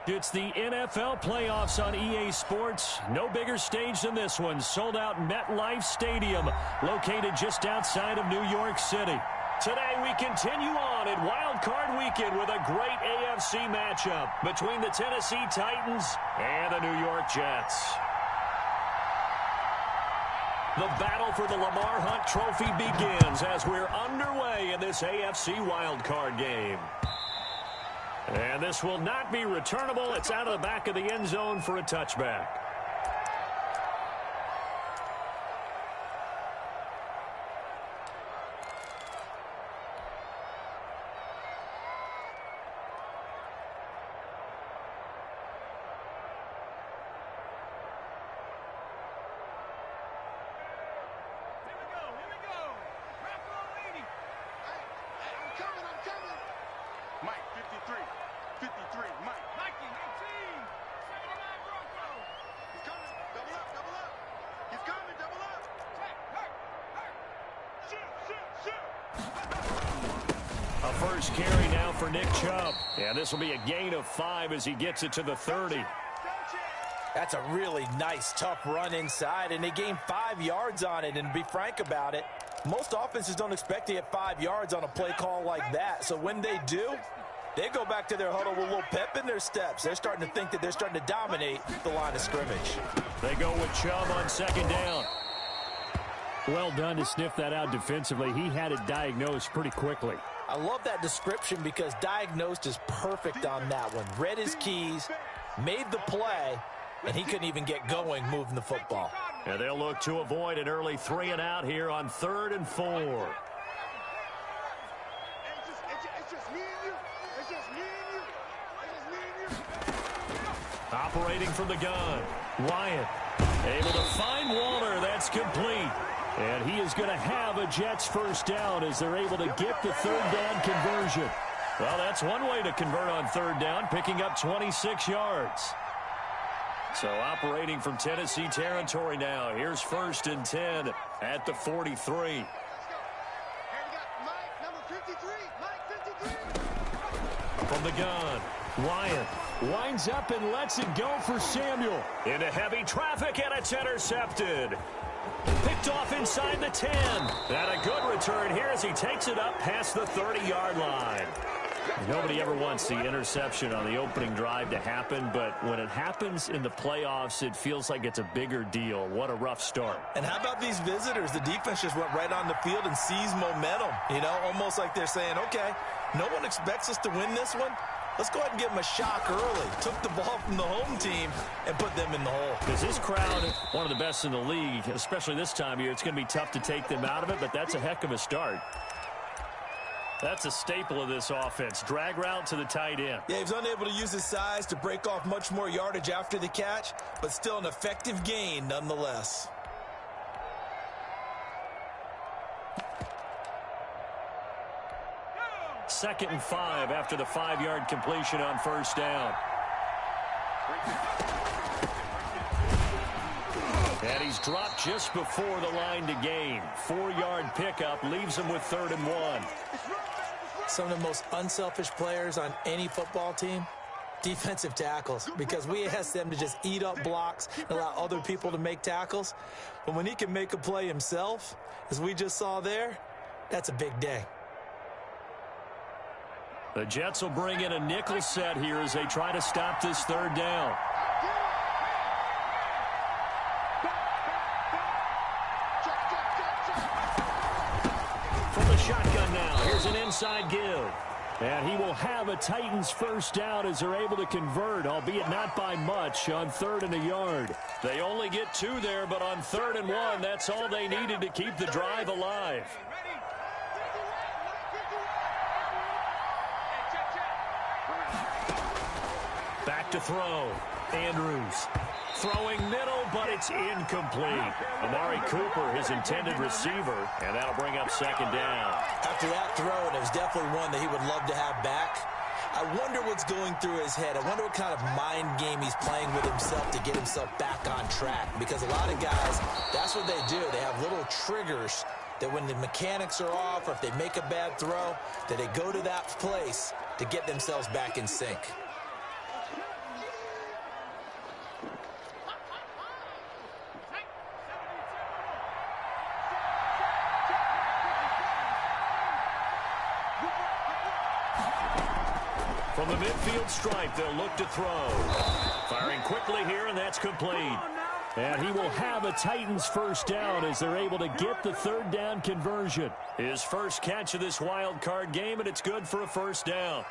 It's the NFL playoffs on EA Sports. No bigger stage than this one. Sold out MetLife Stadium, located just outside of New York City. Today we continue on in Wild Card Weekend with a great AFC matchup between the Tennessee Titans and the New York Jets. The battle for the Lamar Hunt Trophy begins as we're underway in this AFC Wild Card game. And this will not be returnable. It's out of the back of the end zone for a touchback. First carry now for Nick Chubb. And this will be a gain of 5 as he gets it to the 30. That's a really nice, tough run inside, and they gained 5 yards on it. And to be frank about it, most offenses don't expect to get 5 yards on a play call like that. So when they do, they go back to their huddle with a little pep in their steps. They're starting to think that they're starting to dominate the line of scrimmage. They go with Chubb on second down. Well done to sniff that out defensively. He had it diagnosed pretty quickly. I love that description because diagnosed is perfect on that one. Read his keys, made the play, and he couldn't even get going moving the football. And they'll look to avoid an early 3 and out here on 3rd and 4. Operating from the gun, Wyatt able to find Waller. That's complete. And he is going to have a Jets first down as they're able to get the 3rd down conversion. Well, that's one way to convert on 3rd down, picking up 26 yards. So operating from Tennessee territory now. Here's 1st and 10 at the 43. From the gun, Wyatt winds up and lets it go for Samuel. Into heavy traffic, and it's intercepted. Picked off inside the 10. And a good return here as he takes it up past the 30-yard line. Nobody ever wants the interception on the opening drive to happen, but when it happens in the playoffs, it feels like it's a bigger deal. What a rough start. And how about these visitors? The defense just went right on the field and seized momentum. You know, almost like they're saying, okay, no one expects us to win this one. Let's go ahead and give them a shock early. Took the ball from the home team and put them in the hole. Because this crowd, one of the best in the league, especially this time of year, it's going to be tough to take them out of it, but that's a heck of a start. That's a staple of this offense. Drag route to the tight end. Yeah, he was unable to use his size to break off much more yardage after the catch, but still an effective gain nonetheless. Second and 5 after the 5-yard completion on 1st down. And he's dropped just before the line to gain. 4-yard pickup leaves him with 3rd and 1. Some of the most unselfish players on any football team, defensive tackles, because we ask them to just eat up blocks and allow other people to make tackles. But when he can make a play himself, as we just saw there, that's a big day. The Jets will bring in a nickel set here as they try to stop this 3rd down. From the shotgun now, here's an inside give. And he will have a Titans first down as they're able to convert, albeit not by much, on 3rd and a yard. They only get 2 there, but on 3rd and 1, that's all they needed to keep the drive alive. Back to throw. Andrews throwing middle, but it's incomplete. Amari Cooper, his intended receiver, and that'll bring up 2nd down. After that throw, and it was definitely one that he would love to have back, I wonder what's going through his head. I wonder what kind of mind game he's playing with himself to get himself back on track. Because a lot of guys, that's what they do. They have little triggers that when the mechanics are off or if they make a bad throw, that they go to that place to get themselves back in sync. From the midfield stripe, they'll look to throw. Firing quickly here, and that's complete. And he will have a Titans first down as they're able to get the third down conversion. His first catch of this wild card game, and it's good for a first down.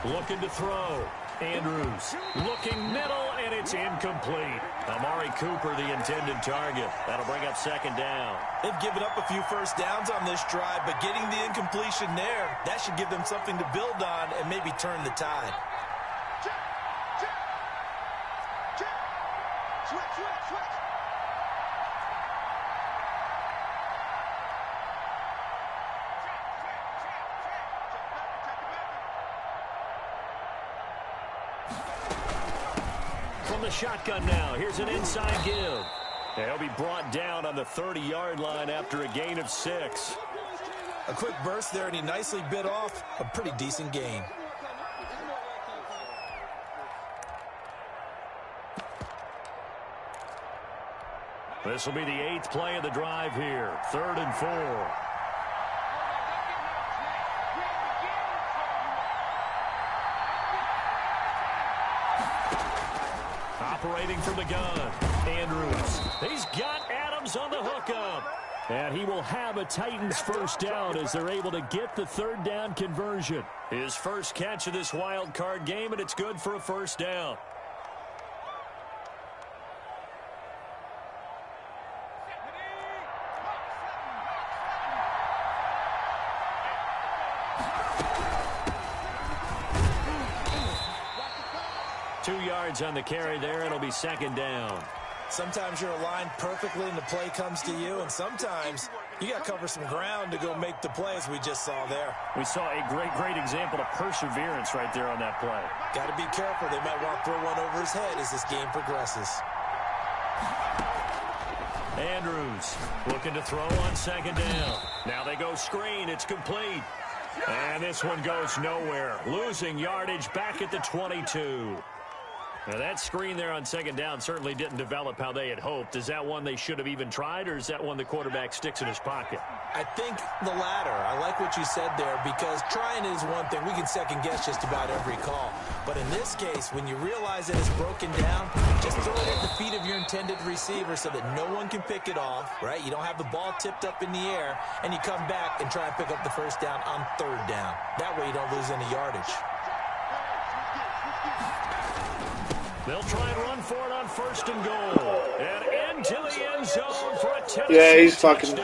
Looking to throw. Andrews looking middle, and it's incomplete. Amari Cooper, the intended target. That'll bring up second down. They've given up a few first downs on this drive, but getting the incompletion there, that should give them something to build on and maybe turn the tide. Switch. From the shotgun now, here's an inside give. He'll be brought down on the 30-yard line after a gain of 6. A quick burst there, and he nicely bit off a pretty decent gain. This will be the 8th play of the drive here. 3rd and 4. Operating from the gun, Andrews. He's got Adams on the hookup. And he will have a Titans first down as they're able to get the third down conversion. His first catch of this wild card game, and it's good for a first down. On the carry there, it'll be second down. Sometimes you're aligned perfectly and the play comes to you, and sometimes you got to cover some ground to go make the play, as we just saw there. We saw a great example of perseverance right there on that play. Got to be careful. They might want to throw one over his head as this game progresses. Andrews looking to throw on second down. Now they go screen. It's complete. And this one goes nowhere. Losing yardage back at the 22. Now that screen there on second down certainly didn't develop how they had hoped. Is that one they should have even tried, or is that one the quarterback sticks in his pocket? I think the latter. I like what you said there, because trying is one thing. We can second guess just about every call. But in this case, when you realize that it's broken down, just throw it at the feet of your intended receiver so that no one can pick it off, right? You don't have the ball tipped up in the air, and you come back and try and pick up the first down on third down. That way you don't lose any yardage. They'll try and run for it on first and goal. And into the end zone for a Tennessee Yeah, he's fucking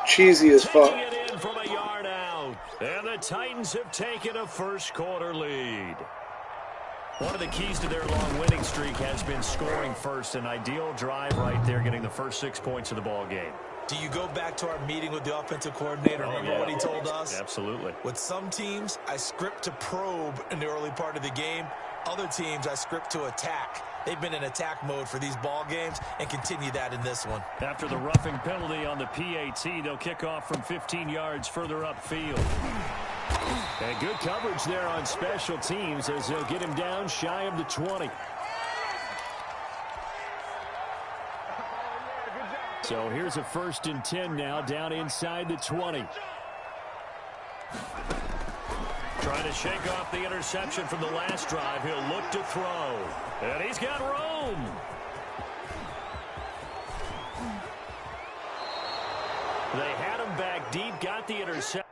cheesy as fuck. Taking it in from a yard out. And the Titans have taken a first quarter lead. One of the keys to their long winning streak has been scoring first. An ideal drive right there, getting the first 6 points of the ball game. Do you go back to our meeting with the offensive coordinator? Remember what he told us? Absolutely. With some teams, I script to probe in the early part of the game. Other teams, I script to attack. They've been in attack mode for these ball games and continue that in this one. After the roughing penalty on the PAT, they'll kick off from 15 yards further upfield. And good coverage there on special teams as they'll get him down shy of the 20. So here's a 1st and 10 now, down inside the 20. Trying to shake off the interception from the last drive. He'll look to throw. And he's got room. They had him back deep, got the interception.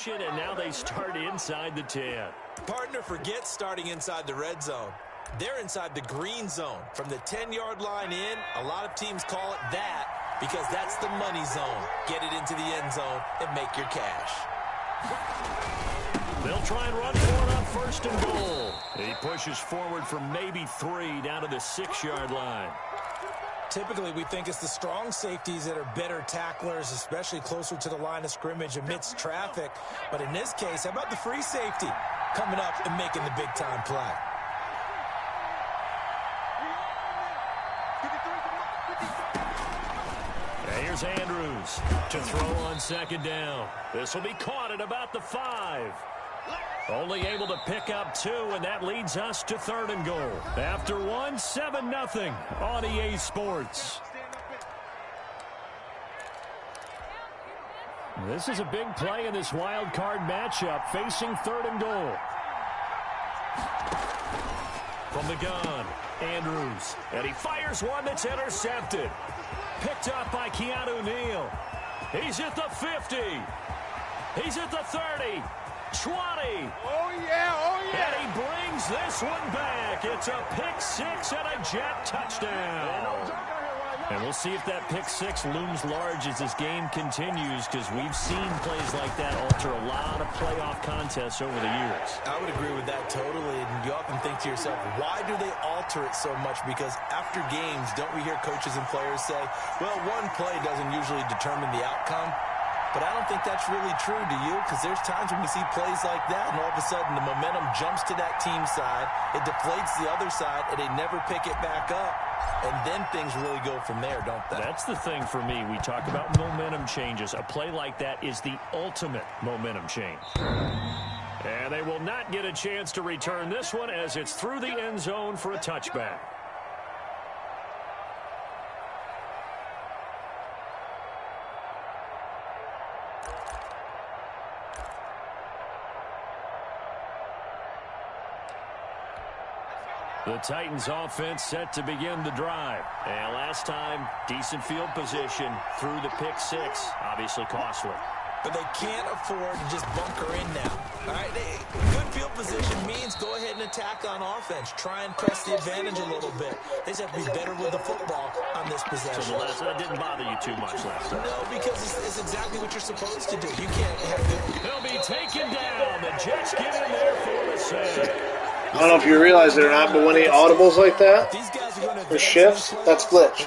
And now they start inside the 10. Partner forgets starting inside the red zone. They're inside the green zone. From the 10-yard line in, a lot of teams call it that because that's the money zone. Get it into the end zone and make your cash. They'll try and run for it on 1st and goal. He pushes forward for maybe 3 down to the 6-yard line. Typically, we think it's the strong safeties that are better tacklers, especially closer to the line of scrimmage amidst traffic. But in this case, how about the free safety coming up and making the big-time play? Here's Andrews to throw on 2nd down. This will be caught at about the 5. Only able to pick up 2, and that leads us to 3rd and goal. After 1, 7-0 on EA Sports. This is a big play in this wild card matchup, facing 3rd and goal. From the gun, Andrews. And he fires one that's intercepted. Picked up by Keanu Neal. He's at the 50. He's at the 30. 20. Oh, yeah, oh, yeah. And he brings this one back. It's a pick-6 and a jet touchdown. And we'll see if that pick-6 looms large as this game continues, because we've seen plays like that alter a lot of playoff contests over the years. I would agree with that totally. And you often think to yourself, why do they alter it so much? Because after games, don't we hear coaches and players say, well, one play doesn't usually determine the outcome? But I don't think that's really true, do you? Because there's times when we see plays like that, and all of a sudden the momentum jumps to that team side, it deflates the other side, and they never pick it back up. And then things really go from there, don't they? That's the thing for me. We talk about momentum changes. A play like that is the ultimate momentum change. And they will not get a chance to return this one as it's through the end zone for a touchback. The Titans offense set to begin the drive. And last time, decent field position through the pick-6. Obviously costly. But they can't afford to just bunker in now. All right, good field position means go ahead and attack on offense. Try and press the advantage a little bit. They just have to be better with the football on this possession. So that didn't bother you too much last time? No, because it's exactly what you're supposed to do. You can't have it. He'll be taken down. The Jets get in there for the save. I don't know if you realize there are not but any audibles like that. Or shifts. That's glitch.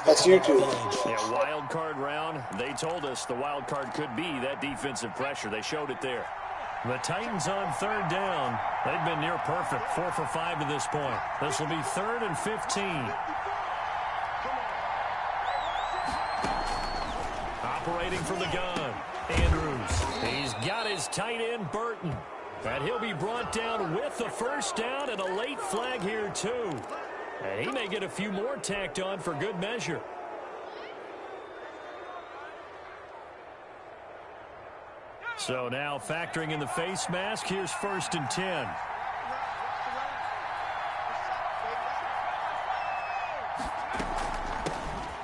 That's YouTube. Yeah, wild card round. They told us the wild card could be that defensive pressure. They showed it there. The Titans on 3rd down. They've been near perfect. 4 for 5 to this point. This will be 3rd and 15. Operating from the gun, Andrews. He's got his tight end, Burton. And he'll be brought down with the 1st down and a late flag here, too. And he may get a few more tacked on for good measure. So now factoring in the face mask, here's 1st and 10.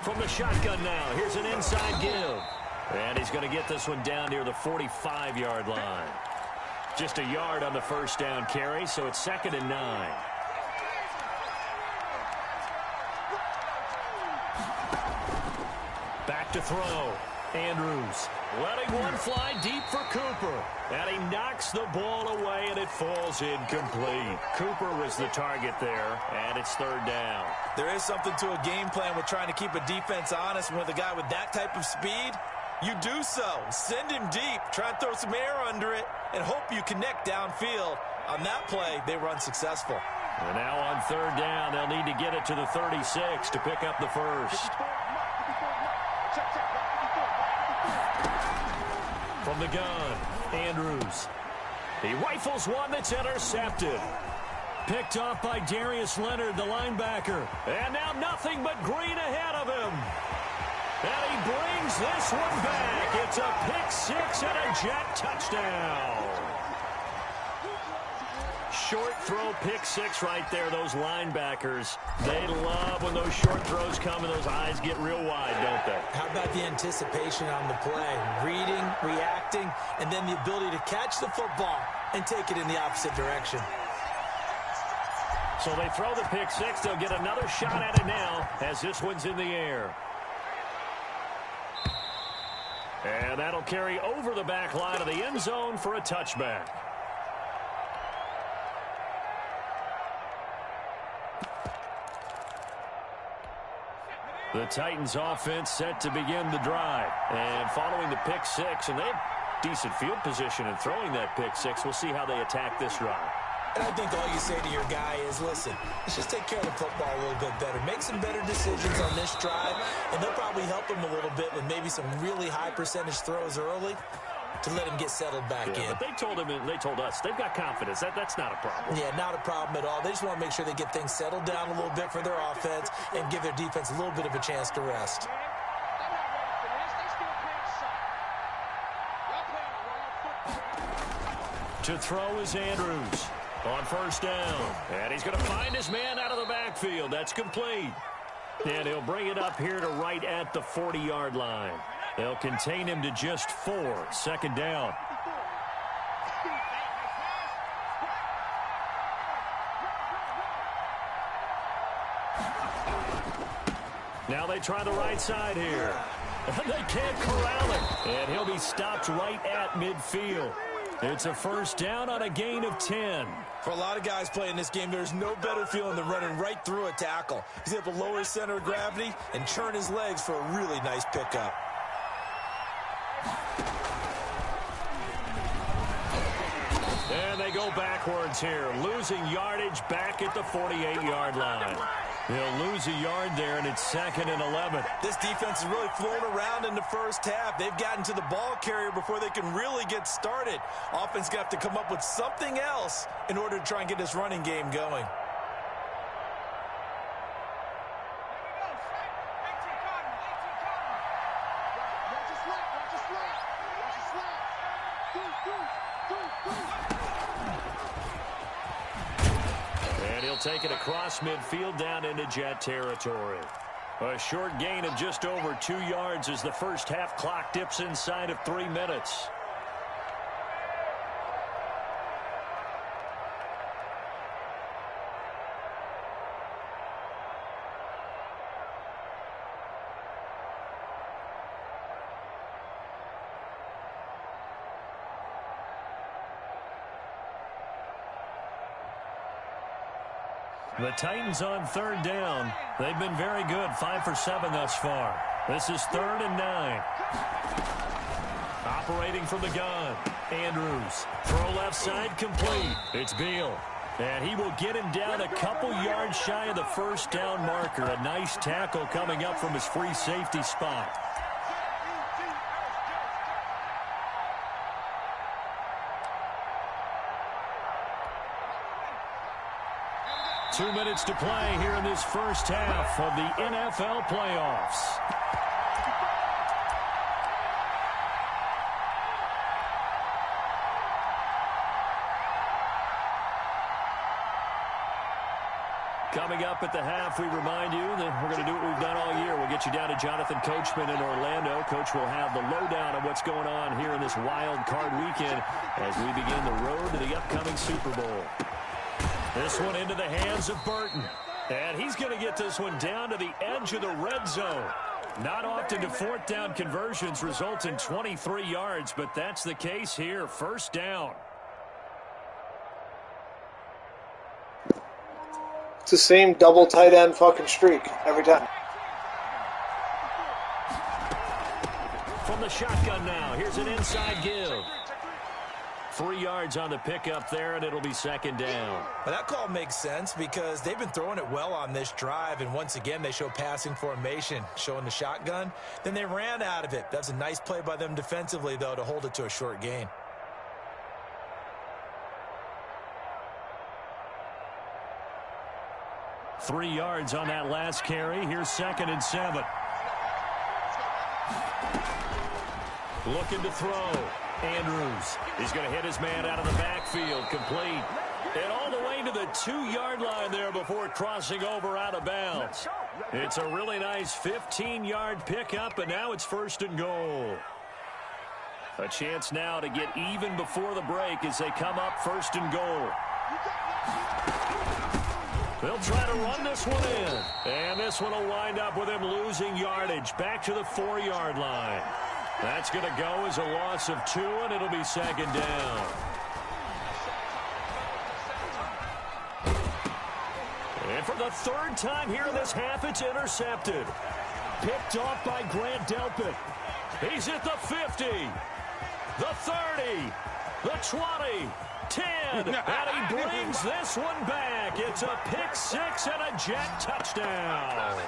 From the shotgun now, here's an inside give. And he's going to get this one down near the 45-yard line. Just a yard on the 1st down carry, so it's 2nd and 9. Back to throw. Andrews letting one fly deep for Cooper. And he knocks the ball away, and it falls incomplete. Cooper was the target there, and it's 3rd down. There is something to a game plan with trying to keep a defense honest. With a guy with that type of speed, you do so. Send him deep. Try and throw some air under it and hope you connect downfield. On that play, they run successful. And now on 3rd down, they'll need to get it to the 36 to pick up the 1st. From the gun, Andrews. He rifles one that's intercepted. Picked off by Darius Leonard, the linebacker. And now nothing but green ahead of him. And he brings this one back. It's a pick-6 and a jet touchdown. Short throw, pick-6 right there. Those linebackers, they love when those short throws come and those eyes get real wide, don't they? How about the anticipation on the play? Reading, reacting, and then the ability to catch the football and take it in the opposite direction. So they throw the pick-6. They'll get another shot at it now as this one's in the air. And that'll carry over the back line of the end zone for a touchback. The Titans offense set to begin the drive. And following the pick six, and they have decent field position in throwing that pick six. We'll see how they attack this drive. And I think all you say to your guy is, listen, let's just take care of the football a little bit better. Make some better decisions on this drive, and they'll probably help him a little bit with maybe some really high percentage throws early to let him get settled back in. But they told him, and they told us, they've got confidence. That's not a problem. Yeah, not a problem at all. They just want to make sure they get things settled down a little bit for their offense and give their defense a little bit of a chance to rest. To throw is Andrews on first down. And he's going to find his man out of the backfield. That's complete. And he'll bring it up here to right at the 40-yard line. They'll contain him to just 4. Second down. Now they try the right side here. They can't corral him. And he'll be stopped right at midfield. It's a first down on a gain of 10. For a lot of guys playing this game, there's no better feeling than running right through a tackle. He's able to lower his center of gravity and churn his legs for a really nice pickup. And they go backwards here, losing yardage back at the 48-yard line. They'll lose a yard there, and it's 2nd and 11. This defense has really flown around in the first half. They've gotten to the ball carrier before they can really get started. Offense got to come up with something else in order to try and get this running game going. Take it across midfield down into Jet territory. A short gain of just over 2 yards as the first half clock dips inside of 3 minutes. The Titans on third down. They've been very good, 5 for 7 thus far. This is 3rd and 9. Operating from the gun. Andrews. Throw left side complete. It's Beal. And he will get him down a couple yards shy of the first down marker. A nice tackle coming up from his free safety spot. Two minutes to play here in this first half of the NFL playoffs. Coming up at the half, we remind you that we're going to do what we've done all year. We'll get you down to Jonathan Coachman in Orlando. Coach will have the lowdown of what's going on here in this wild card weekend as we begin the road to the upcoming Super Bowl. This one into the hands of Burton. And he's going to get this one down to the edge of the red zone. Not often do 4th down conversions result in 23 yards, but that's the case here. First down. It's the same double tight end fucking streak every time. From the shotgun now, here's an inside give. 3 yards on the pickup there, and it'll be 2nd down. Well, that call makes sense because they've been throwing it well on this drive, and once again, they show passing formation, showing the shotgun. Then they ran out of it. That's a nice play by them defensively, though, to hold it to a short gain. Three yards on that last carry. Here's 2nd and 7. Looking to throw. Andrews. He's going to hit his man out of the backfield. Complete. And all the way to the 2-yard line there before crossing over out of bounds. It's a really nice 15-yard pickup, and now it's 1st and goal. A chance now to get even before the break as they come up 1st and goal. They'll try to run this one in. And this one will wind up with him losing yardage back to the 4-yard line. That's going to go as a loss of 2, and it'll be second down. And for the third time here in this half, it's intercepted. Picked off by Grant Delpit. He's at the 50, the 30, the 20, 10, and he brings this one back. It's a pick six and a jet touchdown.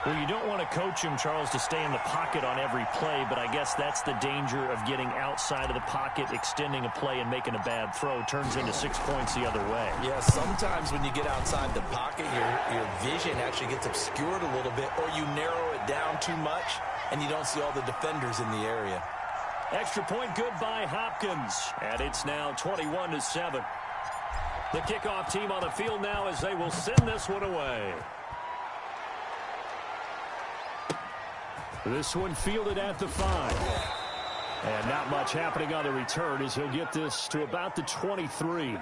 Well, you don't want to coach him, Charles, to stay in the pocket on every play, but I guess that's the danger of getting outside of the pocket, extending a play, and making a bad throw. Turns into 6 points the other way. Yeah, sometimes when you get outside the pocket, your vision actually gets obscured a little bit, or you narrow it down too much, and you don't see all the defenders in the area. Extra point good by Hopkins, and it's now 21-7. The kickoff team on the field now as they will send this one away. This one fielded at the 5. And not much happening on the return as he'll get this to about the 23.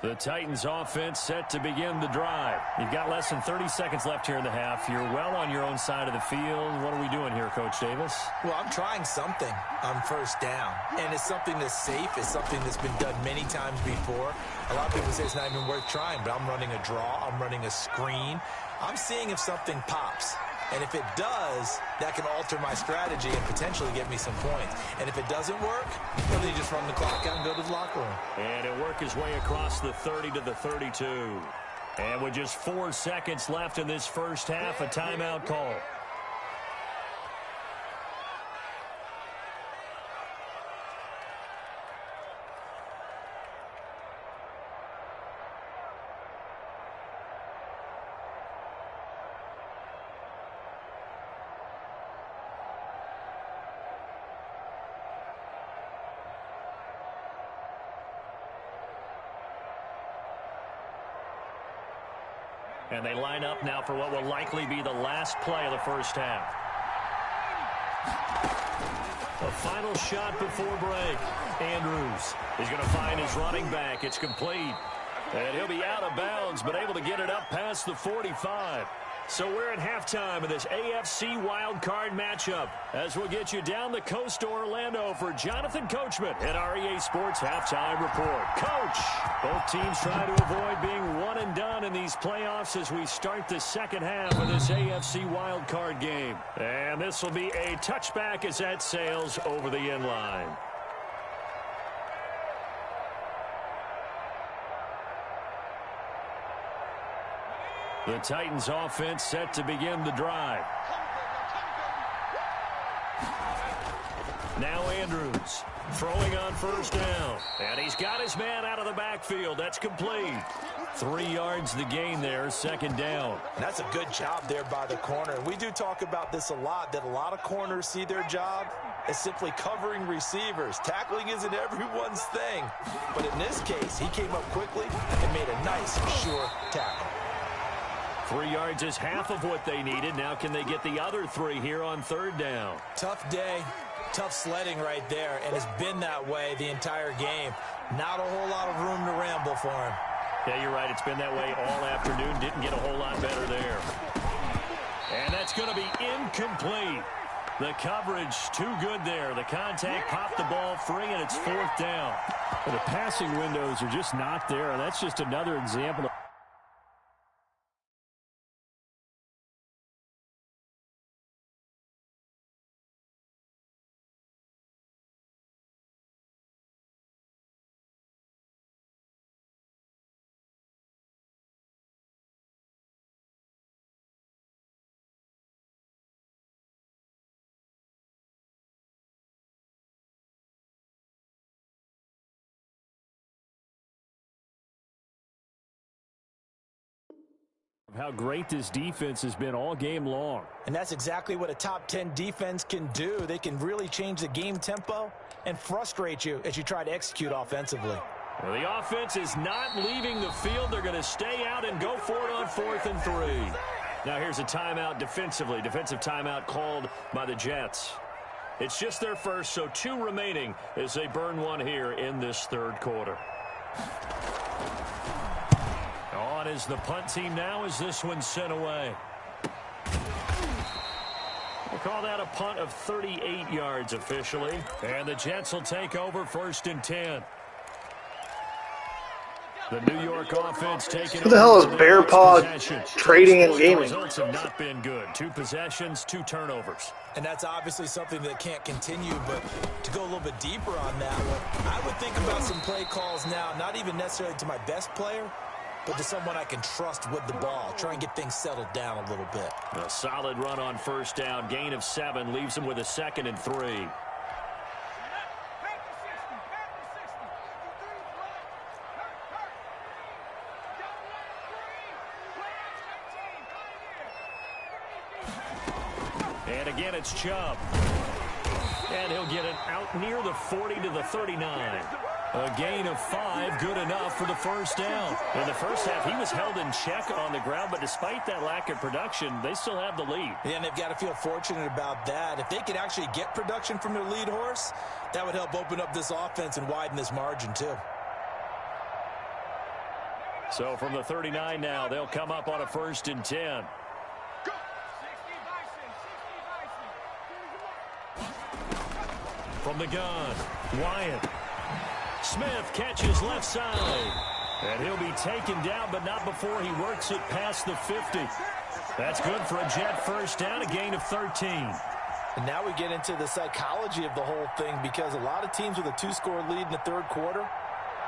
The Titans offense set to begin the drive. You've got less than 30 seconds left here in the half. You're well on your own side of the field. What are we doing here, Coach Davis? Well, I'm trying something on first down. And it's something that's safe. It's something that's been done many times before. A lot of people say it's not even worth trying, but I'm running a draw. I'm running a screen. I'm seeing if something pops. And if it does, that can alter my strategy and potentially get me some points. And if it doesn't work, well, then you just run the clock out and go to the locker room. And it worked his way across the 30 to the 32. And with just 4 seconds left in this first half, a timeout call. And they line up now for what will likely be the last play of the first half. A final shot before break. Andrews is going to find his running back. It's complete. And he'll be out of bounds, but able to get it up past the 45. So we're at halftime of this AFC wildcard matchup as we'll get you down the coast to Orlando for Jonathan Coachman at our EA Sports Halftime Report. Coach, both teams trying to avoid being one and done in these playoffs as we start the second half of this AFC wildcard game. And this will be a touchback as that sails over the end line. The Titans offense set to begin the drive. Now Andrews throwing on first down. And he's got his man out of the backfield. That's complete. 3 yards the gain there, second down. And that's a good job there by the corner. We do talk about this a lot, that a lot of corners see their job as simply covering receivers. Tackling isn't everyone's thing. But in this case, he came up quickly and made a nice, sure tackle. 3 yards is half of what they needed. Now can they get the other 3 here on third down? Tough day, tough sledding right there, and it's been that way the entire game. Not a whole lot of room to ramble for him. Yeah, you're right. It's been that way all afternoon. Didn't get a whole lot better there. And that's going to be incomplete. The coverage too good there. The contact popped the ball free, and it's fourth down. Well, the passing windows are just not there, and that's just another example of how great this defense has been all game long. And that's exactly what a top 10 defense can do. They can really change the game tempo and frustrate you as you try to execute offensively. Well, the offense is not leaving the field. They're going to stay out and go for it on 4th and 3. Now here's a timeout defensively. Defensive timeout called by the Jets. It's just their first, so 2 remaining as they burn one here in this 3rd quarter. On is the punt team now as this one's sent away. We'll call that a punt of 38 yards officially. And the Jets will take over 1st and 10. The New York offense taking Who the hell is over Bear Paw Trading and Gaming? Results have not been good. 2 possessions, 2 turnovers. And that's obviously something that can't continue, but to go a little bit deeper on that one, I would think about some play calls now, not even necessarily to my best player, but to someone I can trust with the ball. Try and get things settled down a little bit. A solid run on 1st down. Gain of 7 leaves him with a 2nd and 3. And again, it's Chubb. And he'll get it out near the 40 to the 39. A gain of 5, good enough for the 1st down. In the first half, he was held in check on the ground, but despite that lack of production, they still have the lead. Yeah, and they've got to feel fortunate about that. If they could actually get production from their lead horse, that would help open up this offense and widen this margin too. So from the 39 now, they'll come up on a 1st and 10. From the gun, Wyatt. Smith catches left side. And he'll be taken down, but not before he works it past the 50. That's good for a Jet 1st down, a gain of 13. And now we get into the psychology of the whole thing, because a lot of teams with a 2-score lead in the 3rd quarter,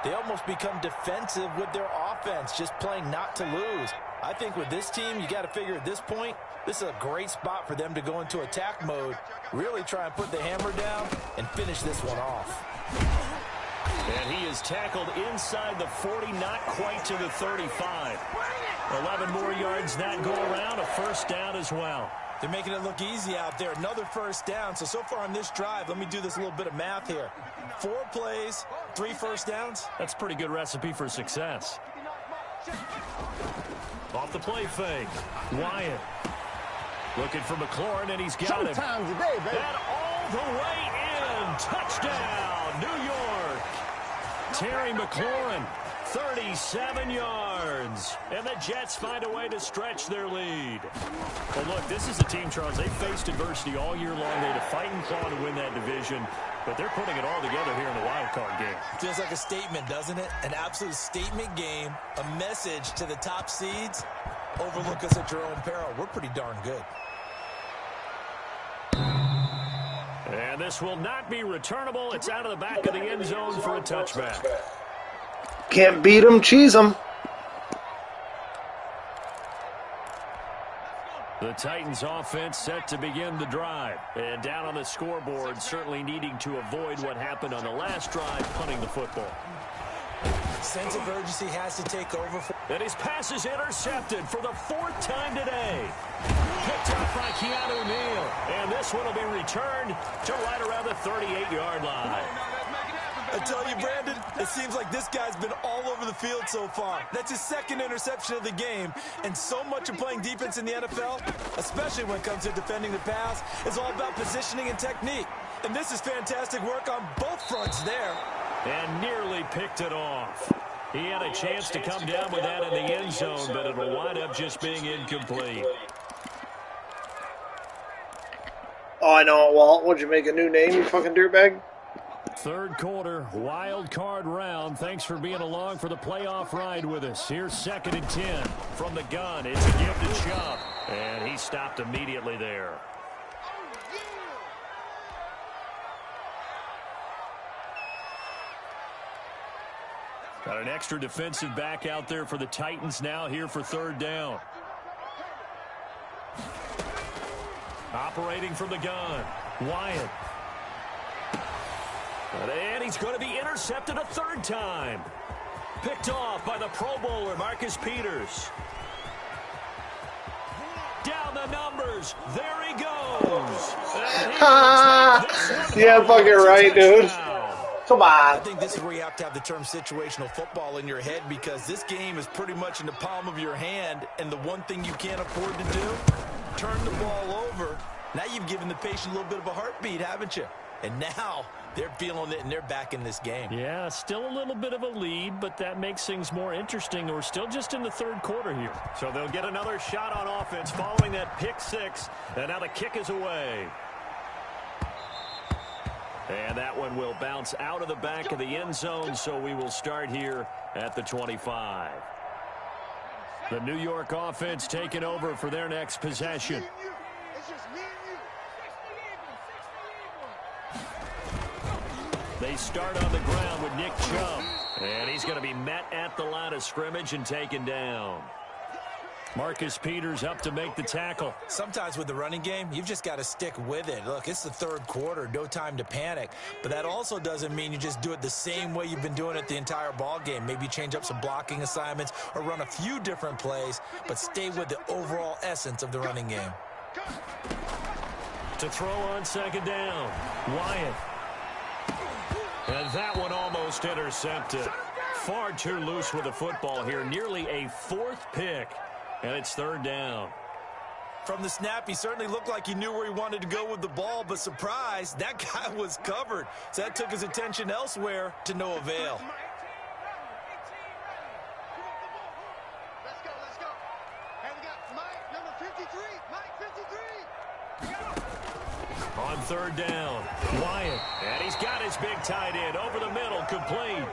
they almost become defensive with their offense, just playing not to lose. I think with this team, you got to figure at this point, this is a great spot for them to go into attack mode, really try and put the hammer down and finish this one off. And he is tackled inside the 40, not quite to the 35. 11 more yards that go around, a 1st down as well. They're making it look easy out there. Another 1st down. So far on this drive, let me do this little bit of math here. 4 plays, 3 1st downs. That's a pretty good recipe for success. Off the play fake. Wyatt looking for McLaurin, and he's got him. Today, baby. And all the way in. Touchdown, New York. Terry McLaurin, 37 yards. And the Jets find a way to stretch their lead. Well, look, this is a team, Charles. They faced adversity all year long. They had to fight and claw to win that division. But they're putting it all together here in the wild card game. Feels like a statement, doesn't it? An absolute statement game. A message to the top seeds. Overlook us at your own peril. We're pretty darn good. And this will not be returnable. It's out of the back of the end zone for a touchback. Can't beat them, cheese them. The Titans offense set to begin the drive. And down on the scoreboard, certainly needing to avoid what happened on the last drive, punting the football. Sense of urgency has to take over. And his pass is intercepted for the 4th time today. Picked up by Keanu Neal. And this one will be returned to right around the 38-yard line. I tell you, Brandon, it seems like this guy's been all over the field so far. That's his 2nd interception of the game. And so much of playing defense in the NFL, especially when it comes to defending the pass, is all about positioning and technique. And this is fantastic work on both fronts there. And nearly picked it off. He had a chance to come down with that in the end zone, but it'll wind up just being incomplete. Oh, I know it, Walt. What'd you make a new name, you fucking dirtbag? 3rd quarter, wild card round. Thanks for being along for the playoff ride with us. Here's 2nd and 10 from the gun. It's a give to Chubb, and he stopped immediately there. Got an extra defensive back out there for the Titans now here for 3rd down. Operating from the gun, Wyatt. And he's going to be intercepted a 3rd time. Picked off by the Pro Bowler, Marcus Peters. Down the numbers. There he goes. Yeah, fucking right, dude. Come on. I think this is where you have to have the term situational football in your head, because this game is pretty much in the palm of your hand, and the one thing you can't afford to do, turn the ball over. Now you've given the patient a little bit of a heartbeat, haven't you? And now they're feeling it, and they're back in this game. Yeah, still a little bit of a lead, but that makes things more interesting. We're still just in the third quarter here. So they'll get another shot on offense following that pick six, and now the kick is away. And that one will bounce out of the back of the end zone, so we will start here at the 25. The New York offense taking over for their next possession. They start on the ground with Nick Chubb, and he's going to be met at the line of scrimmage and taken down. Marcus Peters up to make the tackle. Sometimes with the running game, you've just got to stick with it. Look, it's the third quarter, no time to panic. But that also doesn't mean you just do it the same way you've been doing it the entire ball game. Maybe change up some blocking assignments or run a few different plays, but stay with the overall essence of the running game. To throw on second down, Wyatt. And that one almost intercepted. Far too loose with the football here. Nearly a fourth pick. And it's third down. From the snap, he certainly looked like he knew where he wanted to go with the ball, but surprise, that guy was covered. So that took his attention elsewhere to no avail. Let's go. And we got Mike, number 53. Mike 53. On third down, Wyatt. And he's got his big tight end over the middle, complete.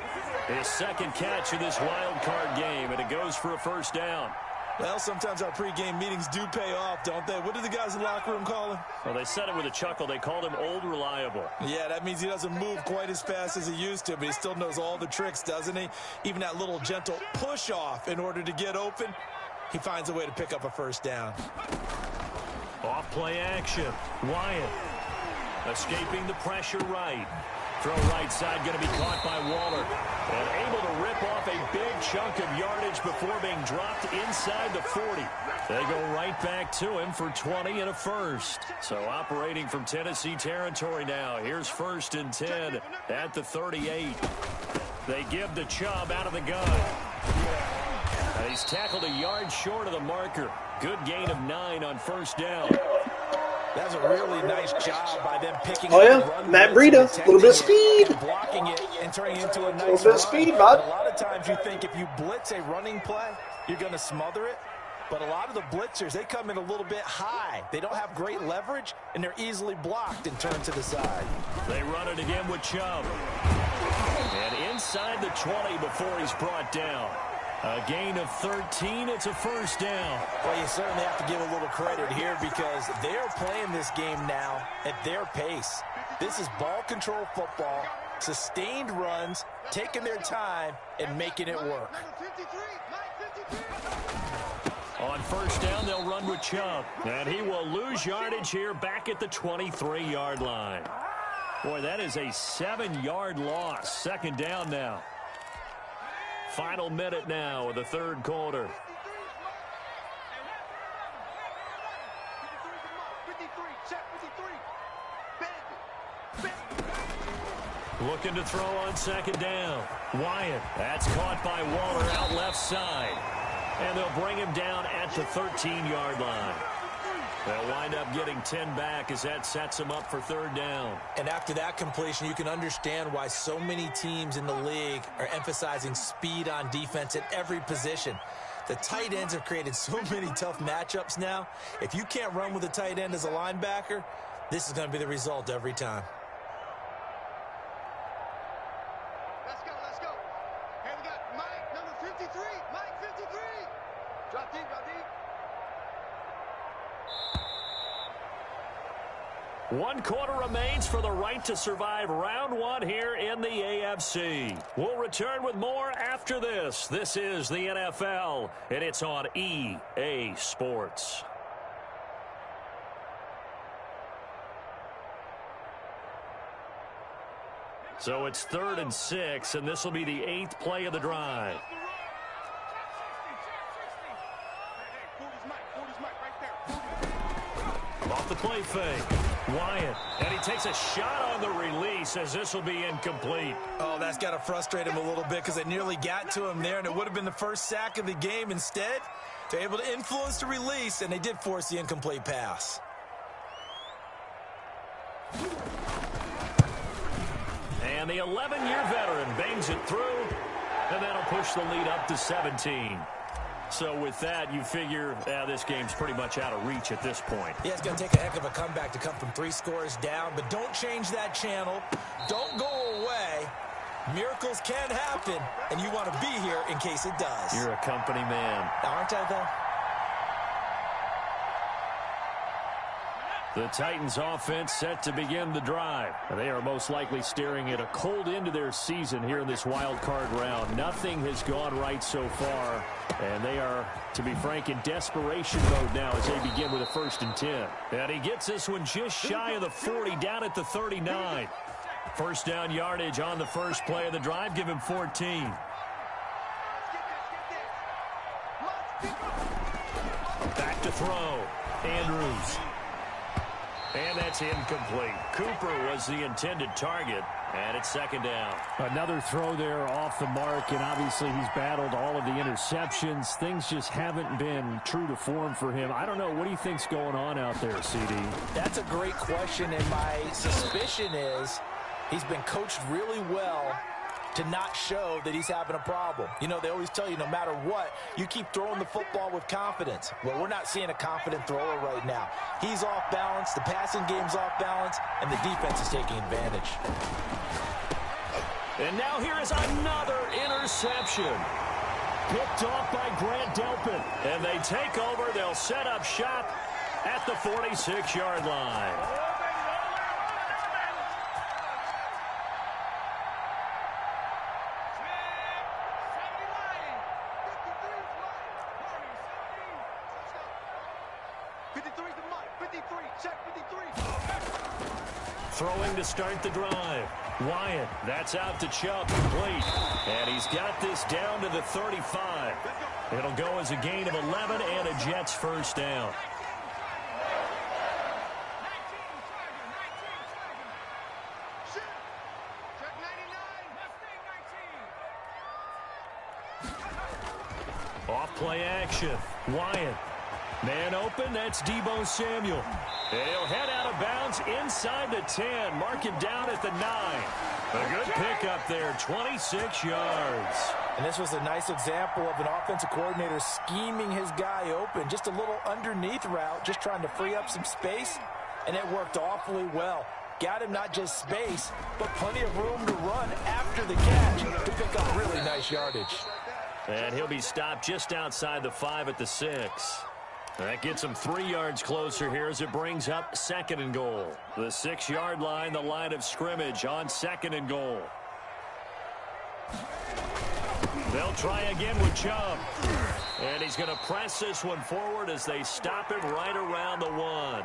His second catch of this wild card game, and it goes for a first down. Well, sometimes our pregame meetings do pay off, don't they? What do the guys in the locker room call him? Well, they said it with a chuckle. They called him Old Reliable. Yeah, that means he doesn't move quite as fast as he used to, but he still knows all the tricks, doesn't he? Even that little gentle push-off in order to get open, he finds a way to pick up a first down. Off play action. Wyatt escaping the pressure right. Throw right side going to be caught by Waller. And able to rip off a big chunk of yardage before being dropped inside the 40. They go right back to him for 20 and a first. So operating from Tennessee territory now. Here's first and 10 at the 38. They give the Chubb out of the gun. And he's tackled a yard short of the marker. Good gain of 9 on first down. That's a really nice job by them picking Oh, up the yeah. run Matt blitz Breida. and A little bit of protecting it speed. and blocking it and turning it into a nice Little bit of speed, bud. A lot of times you think if you blitz a running play, you're going to smother it. But a lot of the blitzers, they come in a little bit high. They don't have great leverage, and they're easily blocked and turned to the side. They run it again with Chubb. And inside the 20 before he's brought down. A gain of 13. It's a first down. Well, you certainly have to give a little credit here because they're playing this game now at their pace. This is ball control football, sustained runs, taking their time, and making it work. On first down, they'll run with Chubb. And he will lose yardage here back at the 23-yard line. Boy, that is a 7-yard loss. Second down now. Final minute now of the third quarter. Looking to throw on second down. Wyatt. That's caught by Waller out left side. And they'll bring him down at the 13-yard line. They'll wind up getting 10 back as that sets them up for third down. And after that completion, you can understand why so many teams in the league are emphasizing speed on defense at every position. The tight ends have created so many tough matchups now. If you can't run with a tight end as a linebacker, this is going to be the result every time. Let's go. And we got Mike, number 53. Mike 53. Drop deep. One quarter remains for the right to survive round one here in the AFC. We'll return with more after this. This is the NFL, and it's on EA Sports. So it's 3rd and 6, and this will be the 8th play of the drive. Off the play fake. Wyatt, and he takes a shot on the release as this will be incomplete. Oh, that's got to frustrate him a little bit because it nearly got to him there, and it would have been the first sack of the game. Instead, they're able to influence the release, and they did force the incomplete pass. And the 11-year veteran bangs it through, and that'll push the lead up to 17. So with that, you figure this game's pretty much out of reach at this point. Yeah, it's going to take a heck of a comeback to come from 3 scores down, but don't change that channel. Don't go away. Miracles can happen, and you want to be here in case it does. You're a company man. Aren't I, though? The Titans offense set to begin the drive. They are most likely staring at a cold end to their season here in this wild card round. Nothing has gone right so far, and they are, to be frank, in desperation mode now as they begin with a 1st and 10. And he gets this one just shy of the 40, down at the 39. First down yardage on the first play of the drive. Give him 14. Back to throw. Andrews. And that's incomplete. Cooper was the intended target, and it's 2nd down. Another throw there off the mark, and obviously he's battled all of the interceptions. Things just haven't been true to form for him. I don't know. What do you think's going on out there, CD? That's a great question, and my suspicion is he's been coached really well to not show that he's having a problem. You know, they always tell you no matter what, you keep throwing the football with confidence. Well, we're not seeing a confident thrower right now. He's off balance, the passing game's off balance, and the defense is taking advantage. And now here is another interception. Picked off by Grant Delpit. And they take over. They'll set up shop at the 46-yard line. Throwing to start the drive. Wyatt, that's out to Chubb, complete. And he's got this down to the 35. It'll go as a gain of 11 and a Jets 1st down. Off play action. Wyatt. Man open, that's Deebo Samuel. He'll head out of bounds inside the 10. Mark him down at the 9. A good pickup there, 26 yards. And this was a nice example of an offensive coordinator scheming his guy open. Just a little underneath route, just trying to free up some space, and it worked awfully well. Got him not just space, but plenty of room to run after the catch to pick up really nice yardage. And he'll be stopped just outside the 5 at the 6. That gets him 3 yards closer here as it brings up 2nd and goal. The 6-yard line, the line of scrimmage on 2nd and goal. They'll try again with Chubb. And he's going to press this one forward as they stop him right around the 1.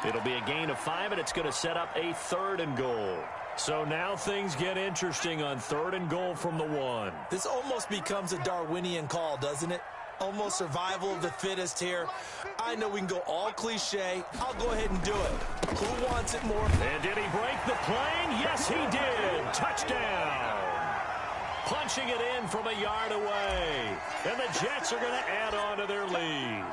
It'll be a gain of 5, and it's going to set up a 3rd and goal. So now things get interesting on 3rd and goal from the 1. This almost becomes a Darwinian call, doesn't it? Almost survival of the fittest here. I know we can go all cliche. I'll go ahead and do it. Who wants it more? And did he break the plane? Yes, he did. Touchdown. Punching it in from a yard away. And the Jets are going to add on to their lead.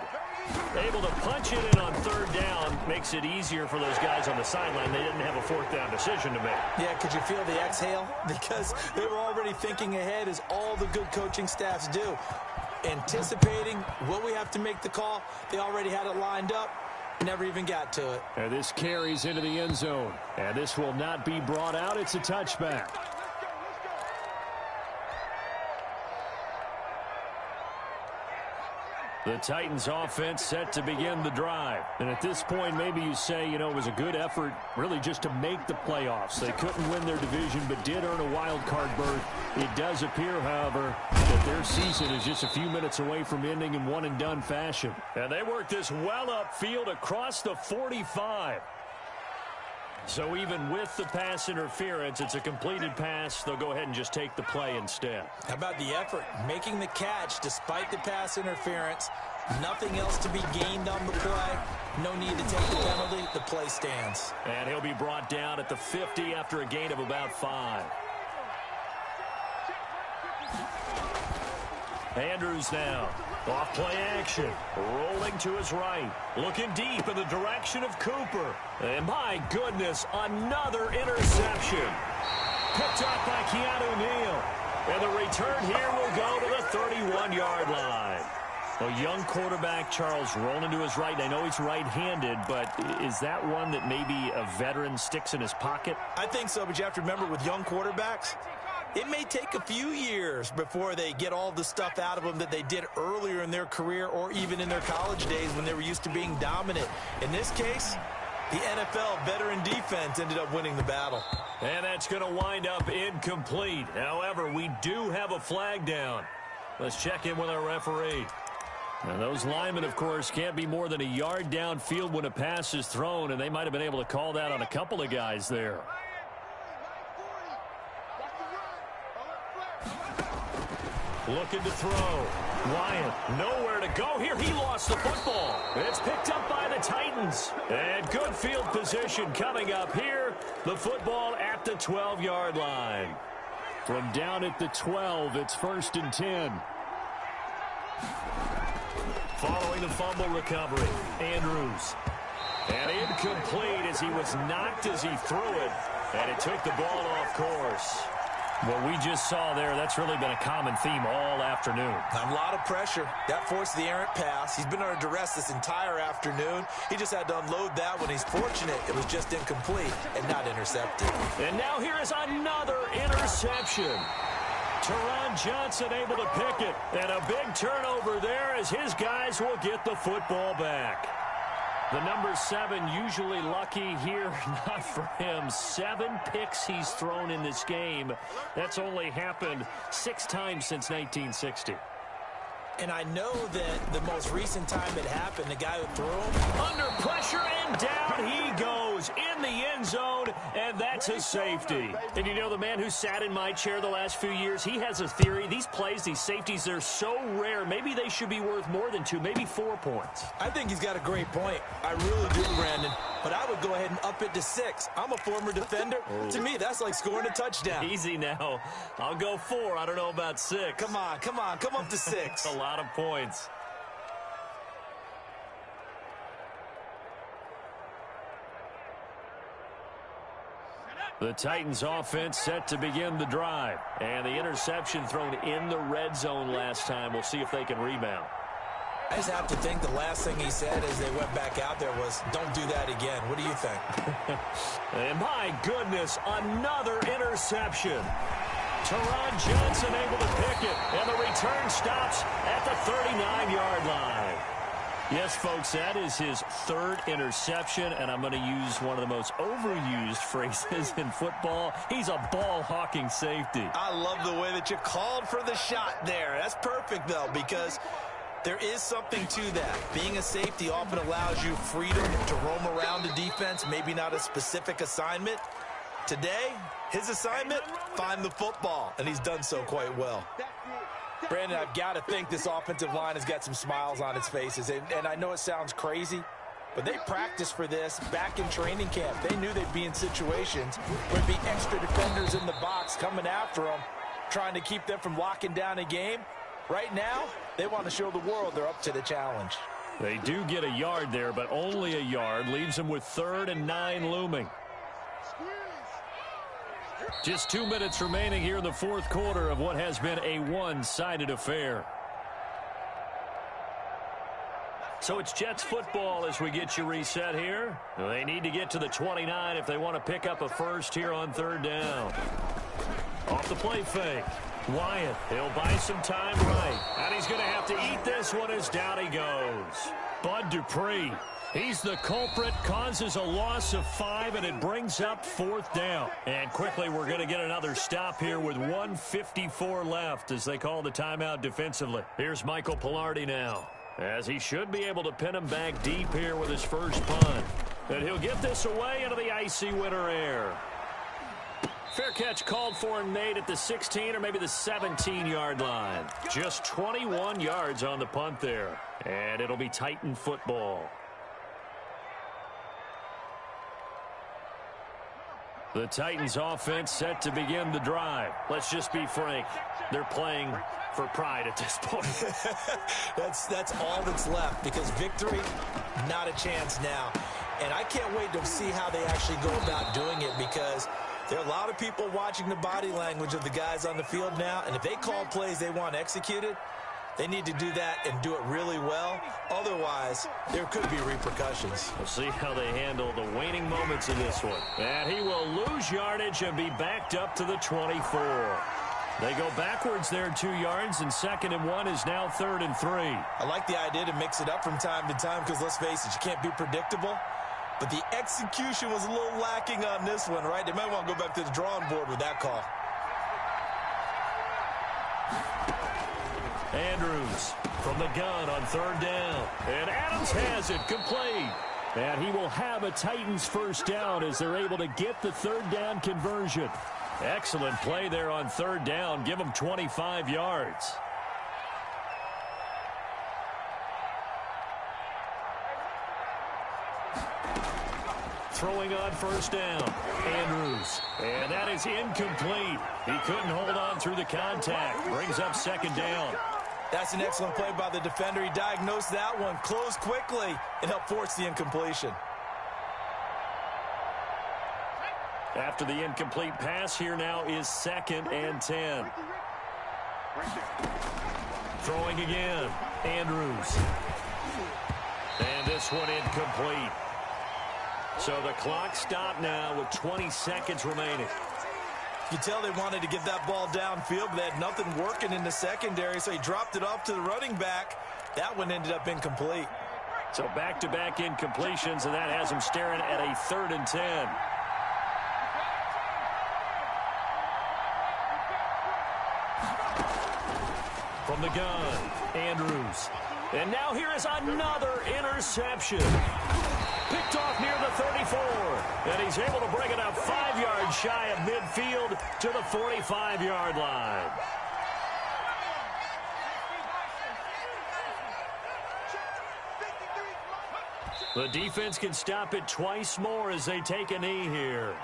Able to punch it in on 3rd down makes it easier for those guys on the sideline. They didn't have a 4th down decision to make. Yeah, could you feel the exhale? Because they were already thinking ahead, as all the good coaching staffs do. Anticipating, will we have to make the call? They already had it lined up. Never even got to it. And this carries into the end zone. And this will not be brought out. It's a touchback. The Titans offense set to begin the drive. And at this point, maybe you say, you know, it was a good effort really just to make the playoffs. They couldn't win their division but did earn a wild card berth. It does appear, however, that their season is just a few minutes away from ending in one-and-done fashion. And they work this well upfield across the 45. So even with the pass interference, it's a completed pass. They'll go ahead and just take the play instead. How about the effort? Making the catch despite the pass interference. Nothing else to be gained on the play. No need to take the penalty. The play stands. And he'll be brought down at the 50 after a gain of about 5. Andrews now. Off play action. Rolling to his right. Looking deep in the direction of Cooper. And my goodness, another interception. Picked up by Keanu Neal. And the return here will go to the 31-yard line. A young quarterback, Charles, rolling to his right. I know he's right-handed, but is that one that maybe a veteran sticks in his pocket? I think so, but you have to remember with young quarterbacks, it may take a few years before they get all the stuff out of them that they did earlier in their career or even in their college days when they were used to being dominant. In this case, the NFL veteran defense ended up winning the battle. And that's going to wind up incomplete. However, we do have a flag down. Let's check in with our referee. And those linemen, of course, can't be more than a yard downfield when a pass is thrown, and they might have been able to call that on a couple of guys there. Looking to throw. Wyatt, nowhere to go here. He lost the football. It's picked up by the Titans. And good field position coming up here. The football at the 12-yard line. From down at the 12, it's 1st and 10. Following the fumble recovery, Andrews. And incomplete as he was knocked as he threw it. And it took the ball off course. What we just saw there, that's really been a common theme all afternoon. A lot of pressure. That forced the errant pass. He's been under duress this entire afternoon. He just had to unload that one. He's fortunate it was just incomplete and not intercepted. And now here is another interception. Teron Johnson able to pick it. And a big turnover there as his guys will get the football back. The number 7 usually lucky here, not for him. 7 picks he's thrown in this game. That's only happened 6 times since 1960. And I know that the most recent time it happened, the guy who threw him. Under pressure and down he goes in the end zone, and that's a safety. And you know, the man who sat in my chair the last few years, he has a theory. These plays, these safeties, they're so rare. Maybe they should be worth more than 2, maybe 4 points. I think he's got a great point. I really do, Brandon. But I would go ahead and up it to 6. I'm a former defender. Oh. To me, that's like scoring a touchdown. Easy now. I'll go 4. I don't know about 6. Come on. Come up to 6. A lot of points. The Titans offense set to begin the drive. And the interception thrown in the red zone last time. We'll see if they can rebound. I just have to think the last thing he said as they went back out there was, don't do that again. What do you think? And my goodness, another interception. Teron Johnson able to pick it. And the return stops at the 39-yard line. Yes, folks, that is his 3rd interception, and I'm going to use one of the most overused phrases in football. He's a ball-hawking safety. I love the way that you called for the shot there. That's perfect, though, because there is something to that. Being a safety often allows you freedom to roam around the defense, maybe not a specific assignment. Today, his assignment, find the football, and he's done so quite well. Brandon, I've got to think this offensive line has got some smiles on its faces. And I know it sounds crazy, but they practiced for this back in training camp. They knew they'd be in situations where there'd be extra defenders in the box coming after them, trying to keep them from locking down a game. Right now, they want to show the world they're up to the challenge. They do get a yard there, but only a yard. Leaves them with 3rd and 9 looming. Just 2 minutes remaining here in the 4th quarter of what has been a one-sided affair. So it's Jets football as we get you reset here. They need to get to the 29 if they want to pick up a first here on 3rd down. Off the play fake. Wyatt, he'll buy some time right. And he's going to have to eat this one as down he goes. Bud Dupree. He's the culprit, causes a loss of 5, and it brings up 4th down. And quickly, we're going to get another stop here with 1:54 left as they call the timeout defensively. Here's Michael Pilardi now, as he should be able to pin him back deep here with his first punt. And he'll get this away into the icy winter air. Fair catch called for and made at the 16 or maybe the 17-yard line. Just 21 yards on the punt there. And it'll be Titan football. The Titans offense set to begin the drive. Let's just be frank. They're playing for pride at this point. That's all that's left, because victory, not a chance now. And I can't wait to see how they actually go about doing it, because there are a lot of people watching the body language of the guys on the field now, and if they call plays they want executed, they need to do that and do it really well. Otherwise, there could be repercussions. We'll see how they handle the waning moments in this one. And he will lose yardage and be backed up to the 24. They go backwards there 2 yards, and 2nd and 1 is now 3rd and 3. I like the idea to mix it up from time to time, because let's face it, you can't be predictable. But the execution was a little lacking on this one, right? They might want to go back to the drawing board with that call. Andrews from the gun on 3rd down. And Adams has it complete. And he will have a Titans first down as they're able to get the 3rd down conversion. Excellent play there on 3rd down. Give them 25 yards. Throwing on 1st down. Andrews. And that is incomplete. He couldn't hold on through the contact. Brings up 2nd down. That's an excellent play by the defender. He diagnosed that one, closed quickly, and helped force the incompletion. After the incomplete pass, here now is 2nd and 10. Throwing again. Andrews. And this one incomplete. So the clock stopped now with 20 seconds remaining. You tell they wanted to get that ball downfield, but they had nothing working in the secondary, so he dropped it off to the running back. That one ended up incomplete. So back-to-back incompletions, and that has him staring at a 3rd and 10. From the gun, Andrews. And now here is another interception. Picked off near the 34. And he's able to bring it up 5 yards shy of midfield to the 45-yard line. The defense can stop it twice more as they take a knee here.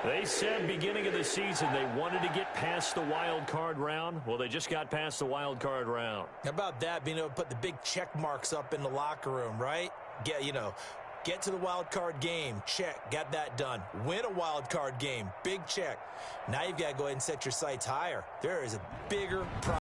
They said beginning of the season they wanted to get past the wild card round. Well, they just got past the wild card round. How about that, being able to put the big check marks up in the locker room, right? Get to the wild card game, check, got that done. Win a wild card game, big check. Now you've got to go ahead and set your sights higher. There is a bigger problem.